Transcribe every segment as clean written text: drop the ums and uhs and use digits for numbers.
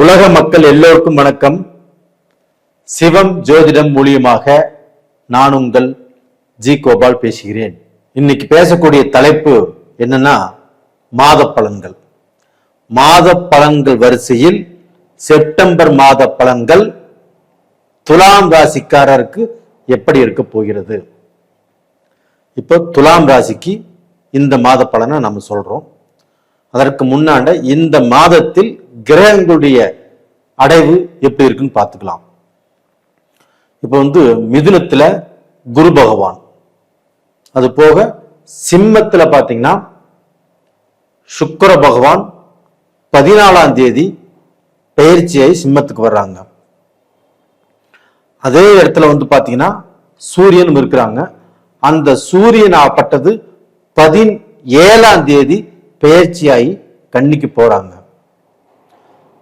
உலக மக்கள் எல்லோருக்கும் வணக்கம். சிவம் ஜோதிடம் மூலியமாக நான் உங்கள் ஜி கோபால் பேசுகிறேன். இன்னைக்கு பேசக்கூடிய தலைப்பு என்னன்னா மாத பலன்கள். மாத பலன்கள் வரிசையில் செப்டம்பர் மாத பலன்கள் துலாம் ராசிக்காரருக்கு எப்படி இருக்க போகிறது? இப்போ துலாம் ராசிக்கு இந்த மாத பலனை நம்ம சொல்றோம். அதற்கு முன்னாண்ட இந்த மாதத்தில் கிரகங்களுடைய அடைவு எப்படி இருக்குன்னு பார்த்துக்கலாம். இப்போ மிதுனத்துல குரு பகவான், அது போக சிம்மத்துல பாத்தீங்கன்னா சுக்கிர பகவான் 14ஆம் தேதி பெயர்ச்சியாய் சிம்மத்துக்கு வர்றாங்க. அதே இடத்துல பாத்தீங்கன்னா சூரியனும் இருக்கிறாங்க. அந்த சூரியன் ஆப்பட்டது 17ஆம் தேதி பெயர்ச்சியாகி கன்னிக்கு போறாங்க.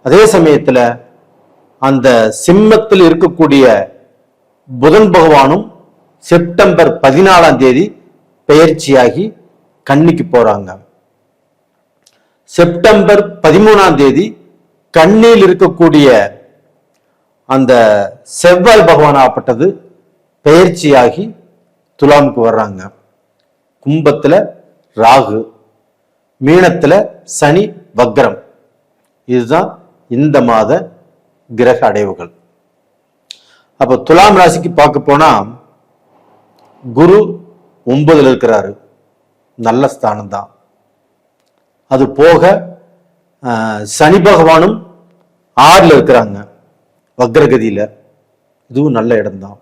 அதே சமயத்துல அந்த சிம்மத்தில் இருக்கக்கூடிய புதன் பகவானும் செப்டம்பர் 14ஆம் தேதி பெயர்ச்சியாகி கன்னிக்கு போறாங்க. செப்டம்பர் 13ஆம் தேதி கன்னியில் இருக்கக்கூடிய அந்த செவ்வாய் பகவான் ஆப்பட்டது பெயர்ச்சியாகி துலாமுக்கு வர்றாங்க. கும்பத்துல ராகு, மீனத்துல சனி வக்ரம். இதுதான் இந்த மாத கிரக அடைவுகள். அப்ப துலாம் ராசிக்கு பார்க்க போனா குரு 9ல் இருக்கிறாரு, நல்ல ஸ்தானம் தான். அது போக சனி பகவானும் 6ல் இருக்கிறாங்க வக்ரகதியில, இதுவும் நல்ல இடம்தான்.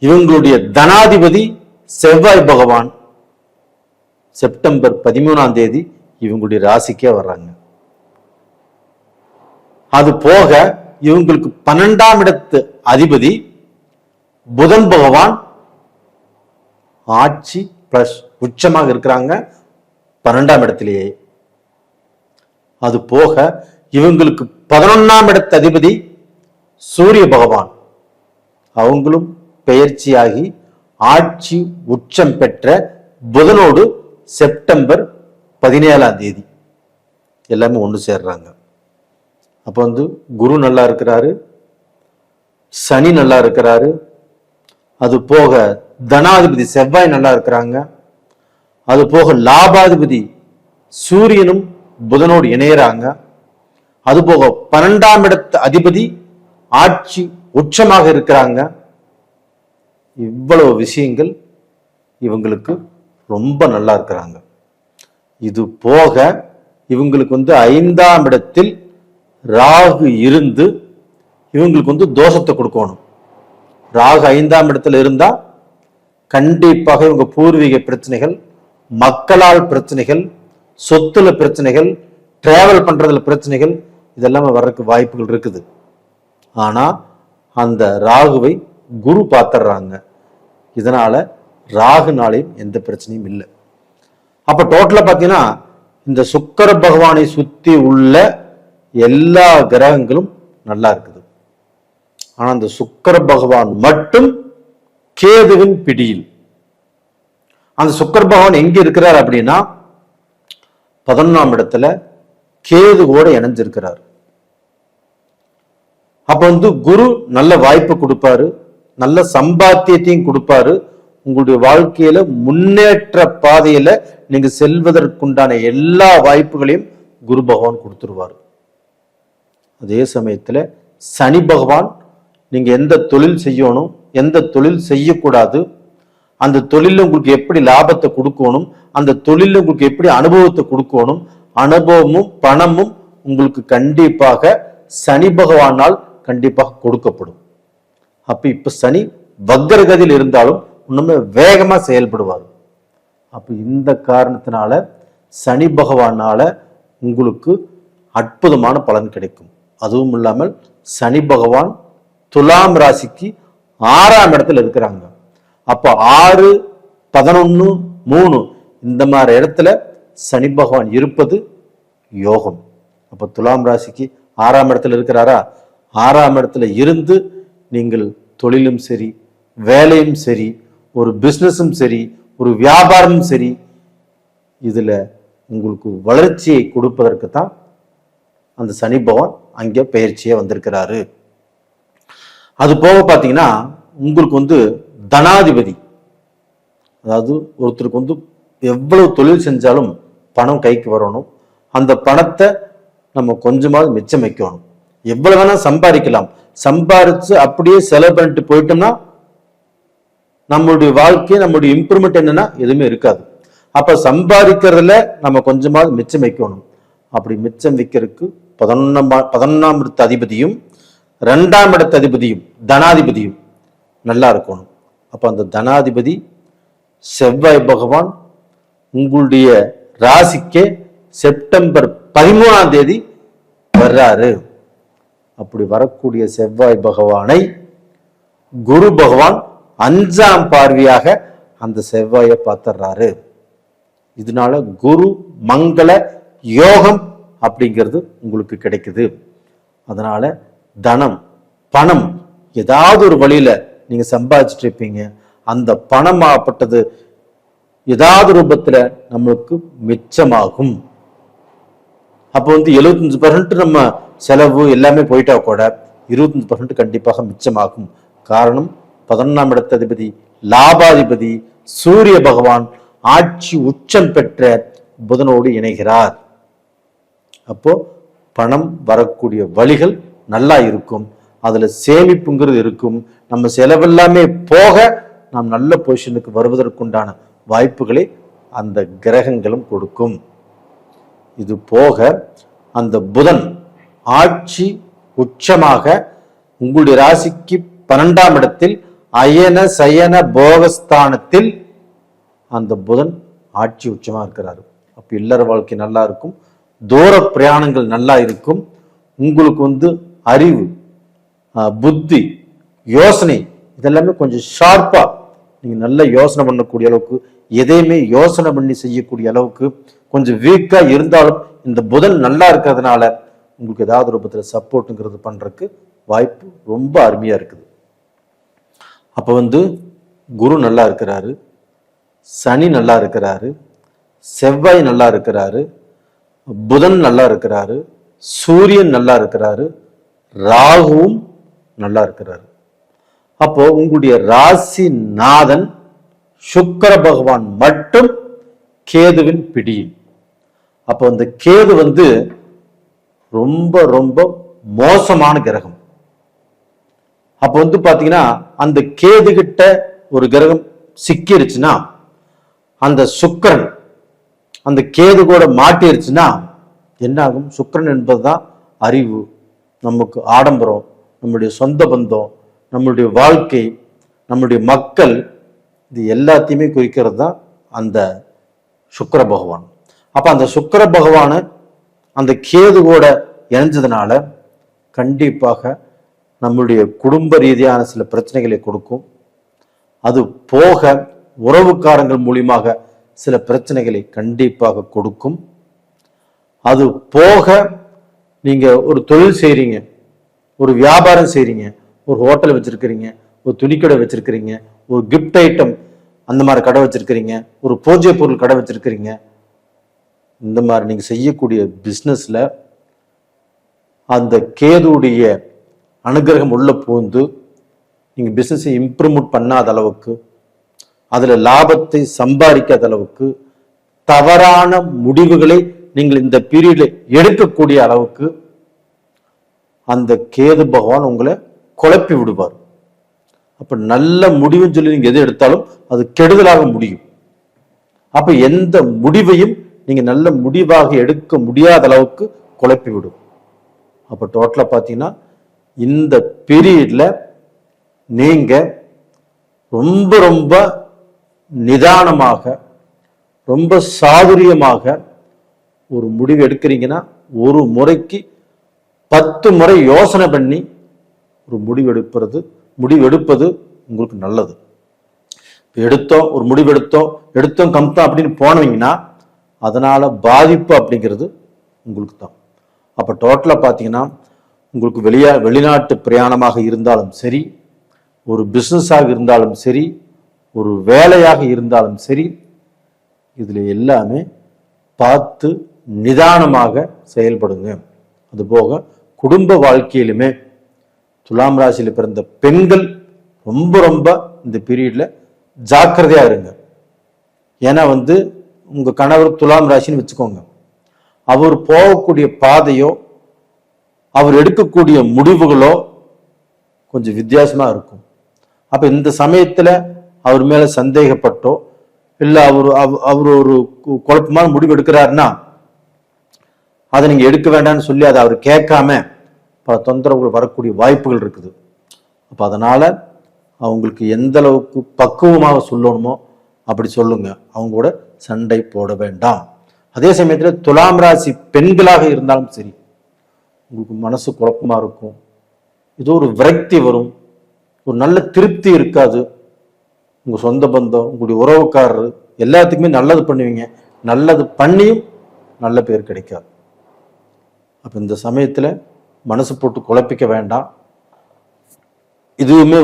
இவங்களுடைய தனாதிபதி செவ்வாய் பகவான் செப்டம்பர் 13ஆம் தேதி இவங்களுடைய ராசிக்கே வர்றாங்க. அது போக இவங்களுக்கு 12ஆம் இடத்து அதிபதி புதன் பகவான் ஆட்சி பிளஸ் உச்சமாக இருக்கிறாங்க 12ஆம் இடத்திலேயே. அது போக இவங்களுக்கு 11ஆம் இடத்து அதிபதி சூரிய பகவான், அவங்களும் பெயர்ச்சியாகி ஆட்சி உச்சம் பெற்ற புதனோடு செப்டம்பர் 17ஆம் தேதி எல்லாமே ஒன்று சேர்றாங்க. அப்போ குரு நல்லா இருக்கிறாரு, சனி நல்லா இருக்கிறாரு, அது போக தனாதிபதி செவ்வாய் நல்லா இருக்கிறாங்க, அது போக லாபாதிபதி சூரியனும் புதனோடு இணையறாங்க, அது போக 12ஆம் இடத்து அதிபதி ஆட்சி உச்சமாக இருக்கிறாங்க. இவ்வளவு விஷயங்கள் இவங்களுக்கு ரொம்ப நல்லா இருக்கிறாங்க. இது போக இவங்களுக்கு 5ஆம் இடத்தில் ராகு இருந்து இவங்களுக்கு தோஷத்தை கொடுக்கணும். ராகு 5ஆம் இடத்துல இருந்தா கண்டிப்பாக இவங்க பூர்வீக பிரச்சனைகள், மக்களால் பிரச்சனைகள், சொத்துல பிரச்சனைகள், டிராவல் பண்றதுல பிரச்சனைகள், இதெல்லாம் வர்றதுக்கு வாய்ப்புகள் இருக்குது. ஆனா அந்த ராகுவை குரு பார்த்துடுறாங்க. இதனால ராகுனாலையும் எந்த பிரச்சனையும் இல்லை. அப்ப டோட்டலா பாத்தீங்கன்னா இந்த சுக்கிர பகவானை சுத்தி உள்ள எல்லா கிரகங்களும் நல்லா இருக்குது. ஆனா அந்த சுக்கிர பகவான் மட்டும் கேதுவின் பிடியில். அந்த சுக்கிர பகவான் எங்க இருக்கிறார் அப்படின்னா 11ஆம் இடத்துல கேதுவோட இணைஞ்சிருக்கிறார். அப்ப குரு நல்ல வாய்ப்பு கொடுப்பாரு, நல்ல சம்பாத்தியத்தையும் கொடுப்பாரு. உங்களுடைய வாழ்க்கையில முன்னேற்ற பாதையில நீங்க செல்வதற்குண்டான எல்லா வாய்ப்புகளையும் குரு பகவான் கொடுத்துருவார். அதே சமயத்துல சனி பகவான் நீங்க எந்த தொழில் செய்யணும், எந்த தொழில் செய்யக்கூடாது, அந்த தொழில உங்களுக்கு எப்படி லாபத்தை கொடுக்கணும், அந்த தொழில உங்களுக்கு எப்படி அனுபவத்தை கொடுக்கணும், அனுபவமும் பணமும் உங்களுக்கு கண்டிப்பாக சனி பகவானால் கண்டிப்பாக கொடுக்கப்படும். அப்ப இப்ப சனி வக்ரகதியில் இருந்தாலும் இன்னுமே வேகமா செயல்படுவார். அப்ப இந்த காரணத்தினால சனி பகவானால உங்களுக்கு அற்புதமான பலன் கிடைக்கும். அதுவும் இல்லாமல் சனி பகவான் துலாம் ராசிக்கு 6ஆம் இடத்துல இருக்கிறாங்க. அப்ப 6, 11, 3 இந்த மாதிரி இடத்துல சனி பகவான் இருப்பது யோகம். அப்ப துலாம் ராசிக்கு 6ஆம் இடத்துல இருக்கிறாரா, 6ஆம் இடத்துல இருந்து நீங்கள் தொழிலும் சரி, வேலையும் சரி, ஒரு பிசினஸும் சரி, ஒரு வியாபாரமும் சரி, இதுல உங்களுக்கு வளர்ச்சியை கொடுப்பதற்கு தான் அந்த சனி பகவான் அங்கே பயிற்சியே வந்திருக்கிறாரு. அது போக பார்த்தீங்கன்னா உங்களுக்கு தனாதிபதி, அதாவது ஒருத்தருக்கு எவ்வளவு தொழில் செஞ்சாலும் பணம் கைக்கு வரணும். அந்த பணத்தை நம்ம கொஞ்சமாவது மிச்சம் வைக்கணும். எவ்வளவு வேணா சம்பாதிக்கலாம், சம்பாதிச்சு அப்படியே செலவு பண்ணிட்டு போயிட்டோம்னா நம்மளுடைய வாழ்க்கை, நம்மளுடைய இம்ப்ரூவ்மெண்ட் என்னன்னா எதுவுமே இருக்காது. அப்ப சம்பாதிக்கிறதுல நம்ம கொஞ்சமாவது மிச்சம் வைக்கணும். அப்படி மிச்சம் வைக்கிறதுக்கு 11ஆம் இடத்து அதிபதியும் 2ஆம் இடத்து அதிபதியும் தனாதிபதியும் நல்லா இருக்கணும். அப்ப அந்த தனாதிபதி செவ்வாய் பகவான் உங்களுடைய ராசிக்கே செப்டம்பர் 13ஆம் தேதி வர்றாரு. அப்படி வரக்கூடிய செவ்வாய் பகவானை குரு பகவான் 5ஆம் பார்வையாக அந்த செவ்வாயை பார்த்துறாரு. இதனால குரு மங்கள யோகம் அப்படிங்கிறது உங்களுக்கு கிடைக்குது. அதனால தனம் பணம் ஏதாவது ஒரு வழியில நீங்க சம்பாதிச்சுட்டு இருப்பீங்க. அந்த பணமாகப்பட்டது ஏதாவது ரூபத்துல நம்மளுக்கு மிச்சமாகும். அப்போ 75% நம்ம செலவு எல்லாமே போயிட்டா கூட 25% கண்டிப்பாக மிச்சமாகும். காரணம் 11ஆம் இடத்து அதிபதி லாபாதிபதி சூரிய பகவான் ஆட்சி உச்சம் பெற்ற புதனோடு இணைகிறார். அப்போ பணம் வரக்கூடிய வழிகள் நல்லா இருக்கும். அதுல சேமிப்புங்கிறது இருக்கும். நம்ம செலவெல்லாமே போக நாம் நல்ல பொசிஷனுக்கு வருவதற்குண்டான வாய்ப்புகளை அந்த கிரகங்களும் கொடுக்கும். இது போக அந்த புதன் ஆட்சி உச்சமாக உங்களுடைய ராசிக்கு 12ஆம் இடத்தில் அயன சயன போகஸ்தானத்தில் அந்த புதன் ஆட்சி உச்சமா இருக்கிறாரு. அப்ப இல்லற வாழ்க்கை நல்லா இருக்கும், தூர பிரயாணங்கள் நல்லா இருக்கும். உங்களுக்கு அறிவு, புத்தி, யோசனை இதெல்லாமே கொஞ்சம் ஷார்ப்பா நீங்க நல்ல யோசனை பண்ணக்கூடிய அளவுக்கு, எதையுமே யோசனை பண்ணி செய்யக்கூடிய அளவுக்கு கொஞ்சம் வீக்கா இருந்தாலும் இந்த புதன் நல்லா இருக்கிறதுனால உங்களுக்கு ஏதாவது ரூபத்துல சப்போர்ட்டுங்கிறது பண்றதுக்கு வாய்ப்பு ரொம்ப அருமையா இருக்குது. அப்ப குரு நல்லா இருக்கிறாரு, சனி நல்லா இருக்கிறாரு, செவ்வாய் நல்லா இருக்கிறாரு, புதன் நல்லா இருக்கிறாரு, சூரியன் நல்லா இருக்கிறாரு, ராகுவும் நல்லா இருக்கிறாரு. அப்போ உங்களுடைய ராசி நாதன் சுக்கிர பகவான் மட்டும் கேதுவின் பிடியில். அப்போ அந்த கேது ரொம்ப ரொம்ப மோசமான கிரகம். அப்போ பாத்தீங்கன்னா அந்த கேது கிட்ட ஒரு கிரகம் சிக்கிருச்சுன்னா, அந்த சுக்கிரன் அந்த கேது கூட மாட்டிருச்சுன்னா என்ன ஆகும்? சுக்கிரன் என்பதுதான் அறிவு, நமக்கு ஆடம்பரம், நம்முடைய சொந்த பந்தம், நம்மளுடைய வாழ்க்கை, நம்முடைய மக்கள், இது எல்லாத்தையுமே குறிக்கிறது தான் அந்த சுக்கிர பகவான். அப்ப அந்த சுக்கிர பகவான அந்த கேது கூட இணைஞ்சதுனால கண்டிப்பாக நம்முடைய குடும்ப ரீதியான சில பிரச்சனைகளை கொடுக்கும். அது போக உறவுக்காரங்கள் மூலியமாக சில பிரச்சனைகளை கண்டிப்பாக கொடுக்கும். அது போக நீங்க ஒரு தொழில் செய்றீங்க, ஒரு வியாபாரம் செய்றீங்க, ஒரு ஹோட்டல் வச்சிருக்கிறீங்க, ஒரு துணிக்கடை வச்சிருக்கிறீங்க, ஒரு கிஃப்ட் ஐட்டம் அந்த மாதிரி கடை வச்சிருக்கிறீங்க, ஒரு பூஜை பொருள் கடை வச்சிருக்கிறீங்க, இந்த மாதிரி நீங்க செய்யக்கூடிய பிசினஸ்ல அந்த கேதுடைய அனுகிரகம் உள்ள பூந்து நீங்க பிசினஸை இம்ப்ரூவ்மெண்ட் பண்ணாத அளவுக்கு, அதுல லாபத்தை சம்பாதிக்காத அளவுக்கு, தவறான முடிவுகளை நீங்கள் இந்த பீரியட்ல எடுக்கக்கூடிய அளவுக்கு அந்த கேது பகவான் உங்களை குழப்பி விடுவார். அப்ப நல்ல முடிவுன்னு சொல்லி நீங்க எது எடுத்தாலும் அது கெடுதலாக முடியும். அப்ப எந்த முடிவையும் நீங்க நல்ல முடிவாக எடுக்க முடியாத அளவுக்கு குழப்பி விடும். அப்ப டோட்டலா பாத்தீங்கன்னா இந்த பீரியட்ல நீங்க ரொம்ப ரொம்ப நிதானமாக, ரொம்ப சாதுரியமாக ஒரு முடிவு எடுக்கிறீங்கன்னா ஒரு முறைக்கு 10 முறை யோசனை பண்ணி ஒரு முடிவு எடுப்பது உங்களுக்கு நல்லது. ஒரு முடிவு எடுத்தோம் கம்தோம் அப்படின்னு போனீங்கன்னா அதனால பாதிப்பு அப்படிங்கிறது உங்களுக்கு தான். அப்ப டோட்டலா பாத்தீங்கன்னா உங்களுக்கு வெளிநாட்டு பிரயாணமாக இருந்தாலும் சரி, ஒரு பிசினஸாக இருந்தாலும் சரி, ஒரு வேலையாக இருந்தாலும் சரி, இதுல எல்லாமே பார்த்து நிதானமாக செயல்படுங்க. அதுபோக குடும்ப வாழ்க்கையிலுமே துலாம் ராசியில் பிறந்த பெண்கள் ரொம்ப ரொம்ப இந்த பீரியட்ல ஜாக்கிரதையா இருங்க. ஏன்னா உங்க கணவர் துலாம் ராசின்னு வச்சுக்கோங்க, அவர் போகக்கூடிய பாதையோ அவர் எடுக்கக்கூடிய முடிவுகளோ கொஞ்சம் வித்தியாசமா இருக்கும். அப்ப இந்த சமயத்துல அவர் மேல சந்தேகப்பட்டோ இல்ல அவர் ஒரு குழப்பமான முடிவு எடுக்கிறாருன்னா அதை நீங்க எடுக்க வேண்டாம்னு சொல்லி அதை அவர் கேட்காம பல தொந்தரவுகள் வரக்கூடிய வாய்ப்புகள் இருக்குது. அப்ப அதனால அவங்களுக்கு எந்த அளவுக்கு பக்குவமாக சொல்லணுமோ அப்படி சொல்லுங்க. அவங்க கூட சண்டை போட வேண்டாம். அதே சமயத்துல துலாம் ராசி பெண்களாக இருந்தாலும் சரி, உங்களுக்கு மனசு குழப்பமா இருக்கும், ஏதோ ஒரு விரக்தி வரும், ஒரு நல்ல திருப்தி இருக்காது. உங்க சொந்த பந்தம், உங்களுடைய உறவுக்காரர் எல்லாத்துக்குமே நல்லது பண்ணுவீங்க, நல்லது பண்ணியும் நல்ல பேர் கிடைக்காது. அப்ப இந்த சமயத்துல மனசு போட்டு குழப்பிக்க வேண்டாம். இதுவுமே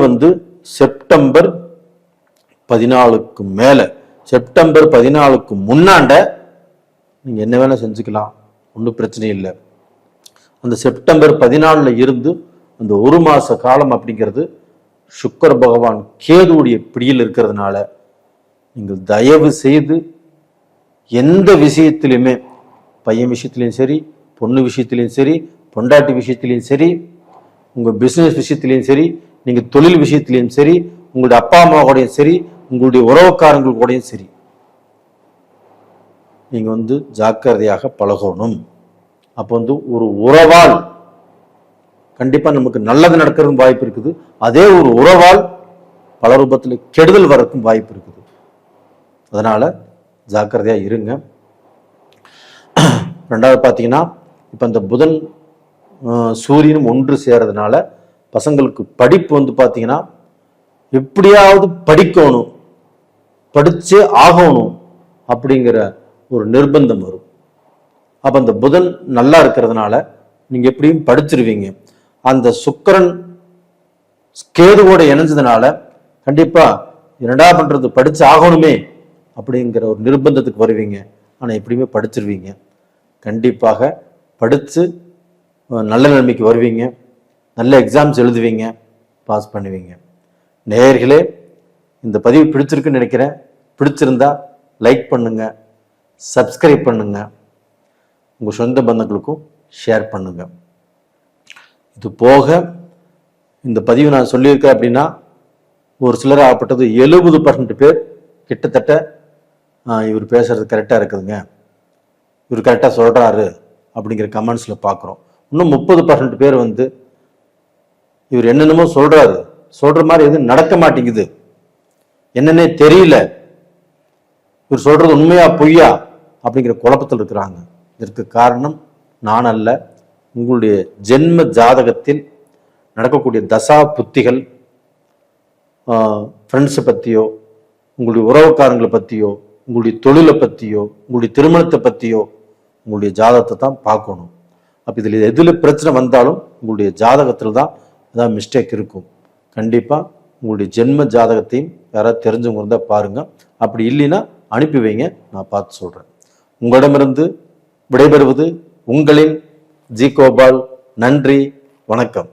செப்டம்பர் 14க்கு மேல, செப்டம்பர் 14க்கு முன்னாண்ட நீங்க என்ன வேணா செஞ்சுக்கலாம், ஒன்றும் பிரச்சனை இல்லை. அந்த செப்டம்பர் 14ல இருந்து அந்த ஒரு மாச காலம் அப்படிங்கிறது சுக்கிர பகவான் கேதுவுடைய பிடியில் இருக்கிறதுனால நீங்கள் தயவு செய்து எந்த விஷயத்திலுமே, பையன் விஷயத்திலையும் சரி, பொண்ணு விஷயத்திலையும் சரி, பொண்டாட்டி விஷயத்திலையும் சரி, உங்க பிசினஸ் விஷயத்திலையும் சரி, நீங்க தொழில் விஷயத்திலையும் சரி, உங்களுடைய அப்பா அம்மாவோடையும் சரி, உங்களுடைய உறவுக்காரங்களுக்கூடையும் சரி, நீங்க ஜாக்கிரதையாக பழகணும். அப்போ ஒரு உறவால் கண்டிப்பா நமக்கு நல்லது நடக்கிறதுக்கும் வாய்ப்பு இருக்குது. அதே ஒரு உறவால் பல ரூபத்தில் கெடுதல் வரக்கும் வாய்ப்பு இருக்குது. அதனால ஜாக்கிரதையா இருங்க. ரெண்டாவது பார்த்தீங்கன்னா, இப்ப இந்த புதன் சூரியனும் ஒன்று சேர்றதுனால பசங்களுக்கு படிப்பு பார்த்தீங்கன்னா எப்படியாவது படிக்கணும், படிச்சே ஆகணும் அப்படிங்கிற ஒரு நிர்பந்தம் வரும். அப்ப அந்த புதன் நல்லா இருக்கிறதுனால நீங்க எப்படியும் படிச்சிருவீங்க. அந்த சுக்கிரன் கேதுவோட இணைஞ்சதுனால கண்டிப்பா என்னடா பண்றது, படிச்சு ஆகணுமே அப்படிங்கிற ஒரு நிர்பந்தத்துக்கு வருவீங்க. ஆனா எப்படியுமே படிச்சிருவீங்க. கண்டிப்பாக படிச்சு நல்ல நிலைமைக்கு வருவீங்க, நல்ல எக்ஸாம்ஸ் எழுதுவீங்க, பாஸ் பண்ணுவீங்க. நேயர்களே, இந்த பதிவு பிடிச்சிருக்குன்னு நினைக்கிறேன். பிடிச்சிருந்தா லைக் பண்ணுங்க, சப்ஸ்கிரைப் பண்ணுங்க, உங்க சொந்த பந்தங்களுக்கும் ஷேர் பண்ணுங்க. இது போக இந்த பதிவு நான் சொல்லியிருக்கேன் அப்படின்னா ஒரு சிலர் ஆகப்பட்டது 70% பேர் கிட்டத்தட்ட இவர் பேசுறது கரெக்டா இருக்குதுங்க, இவர் கரெக்டா சொல்றாரு அப்படிங்கிற கமெண்ட்ஸ்ல பாக்குறோம். இன்னும் 30% பேர் இவர் என்னென்னமோ சொல்றாரு, சொல்ற மாதிரி எதுவும் நடக்க மாட்டேங்குது, என்னன்னே தெரியல, இவர் சொல்றது உண்மையா பொய்யா அப்படிங்கிற குழப்பத்தில் இருக்கிறாங்க. இதற்கு காரணம் நான் அல்ல, உங்களுடைய ஜென்ம ஜாதகத்தில் நடக்கக்கூடிய தசா புத்திகள், ஃப்ரெண்ட்ஸை பற்றியோ, உங்களுடைய உறவுக்காரங்களை பற்றியோ, உங்களுடைய தொழிலை பற்றியோ, உங்களுடைய திருமணத்தை பற்றியோ உங்களுடைய ஜாதகத்தை தான் பார்க்கணும். அப்போ இதில் எதில் பிரச்சனை வந்தாலும் உங்களுடைய ஜாதகத்தில் தான் ஏதாவது மிஸ்டேக் இருக்கும். கண்டிப்பாக உங்களுடைய ஜென்ம ஜாதகத்தையும் யாராவது தெரிஞ்சவங்க இருந்தால் பாருங்கள். அப்படி இல்லைன்னா அனுப்பி வைங்க, நான் பார்த்து சொல்கிறேன். உங்களிடமிருந்து விடைபெறுவது உங்களின் ஜி கோபால். நன்றி, வணக்கம்.